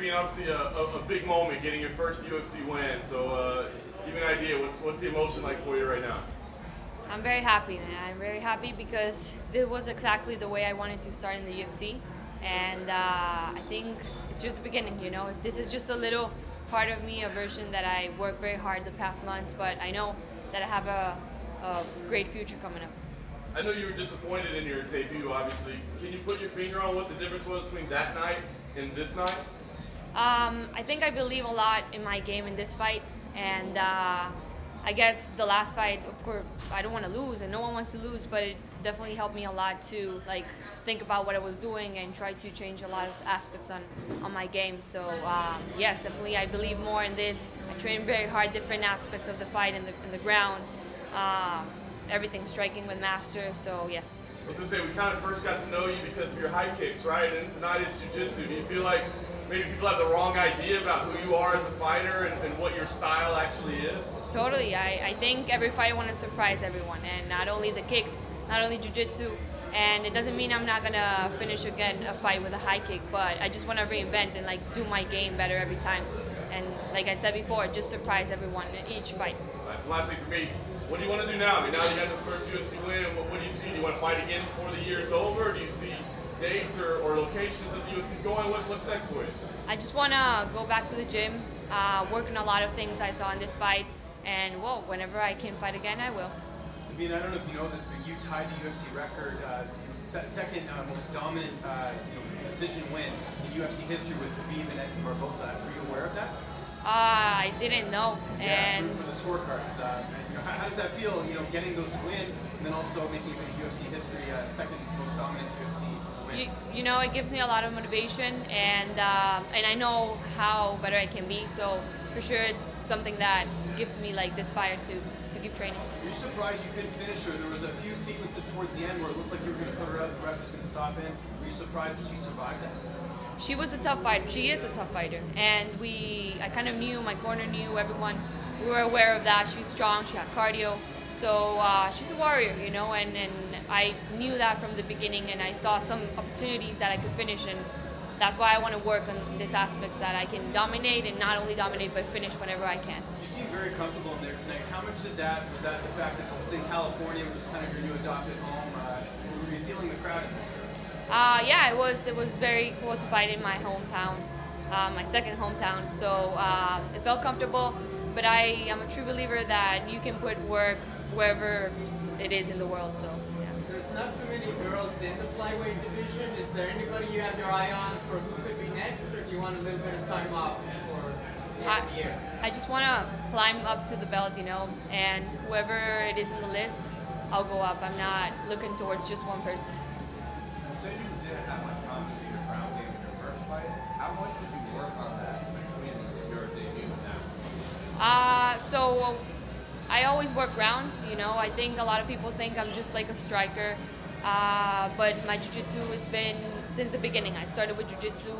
Sabina, obviously a big moment, getting your first UFC win. So give me an idea, what's the emotion like for you right now? I'm very happy, man. I'm very happy because this was exactly the way I wanted to start in the UFC. And I think it's just the beginning, you know. This is just a little part of me, a version that I worked very hard the past months, but I know that I have a great future coming up. I know you were disappointed in your debut, obviously. Can you put your finger on what the difference was between that night and this night? I think I believe a lot in my game in this fight, and I guess the last fight, of course, I don't want to lose, and no one wants to lose, but it definitely helped me a lot to think about what I was doing and try to change a lot of aspects on my game. So yes, definitely I believe more in this. I train very hard, different aspects of the fight in the ground. Everything striking with master, so yes. I was going to say, we kind of first got to know you because of your high kicks, right? And tonight it's jiu-jitsu. Do you feel like maybe people have the wrong idea about who you are as a fighter and what your style actually is? Totally. I think every fight I want to surprise everyone, and not only the kicks, not only jiu-jitsu, and it doesn't mean I'm not going to finish again a fight with a high kick, but I just want to reinvent and do my game better every time. And like I said before, just surprise everyone in each fight. That's the last thing for me. What do you want to do now? I mean, now you got the first UFC win. What do you see? Do you want to fight again before the year's over? Do you see dates or locations that the UFC's going? What's next for you? I just want to go back to the gym, work on a lot of things I saw in this fight, and well, whenever I can fight again, I will. Sabina, I don't know if you know this, but you tied the UFC record, second most dominant decision win in UFC history with Khabib and Edson Barboza. Were you aware of that? I didn't know. Yeah, and for the scorecards, how does that feel? You know, getting those wins and then also making it in UFC history, second most dominant UFC win. You know, it gives me a lot of motivation, and I know how better I can be. So for sure, it's something that gives me this fire to keep training. Were you surprised you couldn't finish her? There was a few sequences towards the end where it looked like you were going to put her out, the ref was going to stop in. Were you surprised that she survived that? She was a tough fighter. She is a tough fighter, and I kind of knew, my corner knew, everyone. We were aware of that. She's strong. She had cardio, so she's a warrior, you know. And I knew that from the beginning, and I saw some opportunities that I could finish, and that's why I want to work on these aspects that I can dominate, and not only dominate but finish whenever I can. You seem very comfortable in there tonight. How much was that the fact that this is in California, which is kind of your new adopted home? Were you feeling the crowd in there? Yeah, it was very cool to fight in my hometown, my second hometown. So it felt comfortable, but I am a true believer that you can put work wherever it is in the world. So yeah. There's not too many girls in the flyweight division. Is there anybody you have your eye on for who could be next, or do you want a little bit of time off for the end of the year? I just want to climb up to the belt, you know, and whoever it is in the list, I'll go up. I'm not looking towards just one person. You said you didn't have much confidence in your ground game in your first fight. How much did you work on that between your debut and now? So I always work ground, you know. I think a lot of people think I'm just like a striker, but my jiu-jitsu, it's been since the beginning. I started with jiu-jitsu,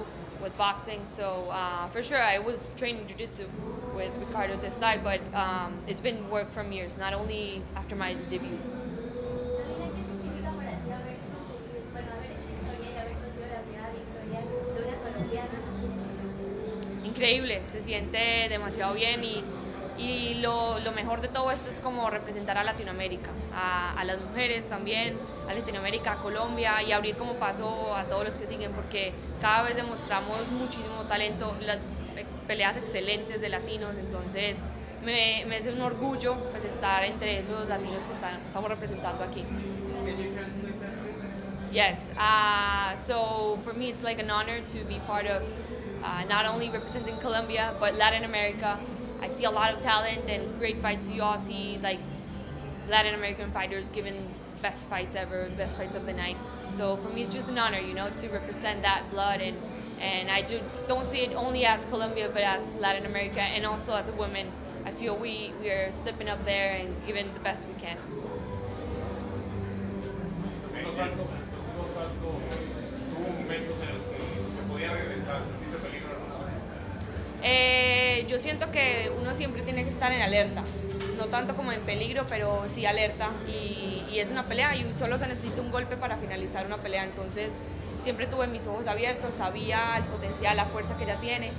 with boxing, so for sure I was training jiu-jitsu with Ricardo Testay, but it's been work from years, not only after my debut. Increíble, se siente demasiado bien y lo mejor de todo esto es como representar a Latinoamérica, a las mujeres también, a Latinoamérica, a Colombia, y abrir como paso a todos los que siguen, porque cada vez demostramos muchísimo talento, las peleas excelentes de latinos, entonces me es un orgullo pues estar entre esos latinos que estamos representando aquí. Yes, so for me it's like an honor to be part of not only representing Colombia but Latin America. I see a lot of talent and great fights. You all see Latin American fighters giving best fights ever, best fights of the night. So for me it's just an honor, you know, to represent that blood, and I don't see it only as Colombia but as Latin America, and also as a woman. I feel we are stepping up there and giving the best we can. Yo siento que uno siempre tiene que estar en alerta, no tanto como en peligro, pero sí alerta, y es una pelea y solo se necesita un golpe para finalizar una pelea, entonces siempre tuve mis ojos abiertos, sabía el potencial, la fuerza que ella tiene,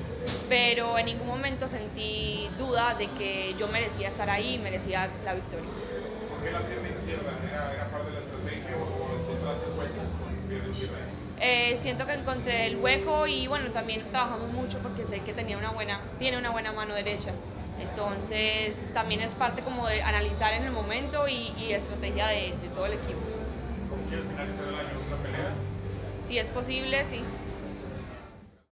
pero en ningún momento sentí duda de que yo merecía estar ahí, merecía la victoria. ¿Por qué la pierna izquierda? ¿Era parte de la estrategia o encontraste el hueco con pierna izquierda? Siento que encontré el hueco y bueno, también trabajamos mucho porque sé que tiene una buena mano derecha. Entonces también es parte como de analizar en el momento y estrategia de todo el equipo. ¿Cómo quieres finalizar el año? ¿Una pelea? Si es posible, sí.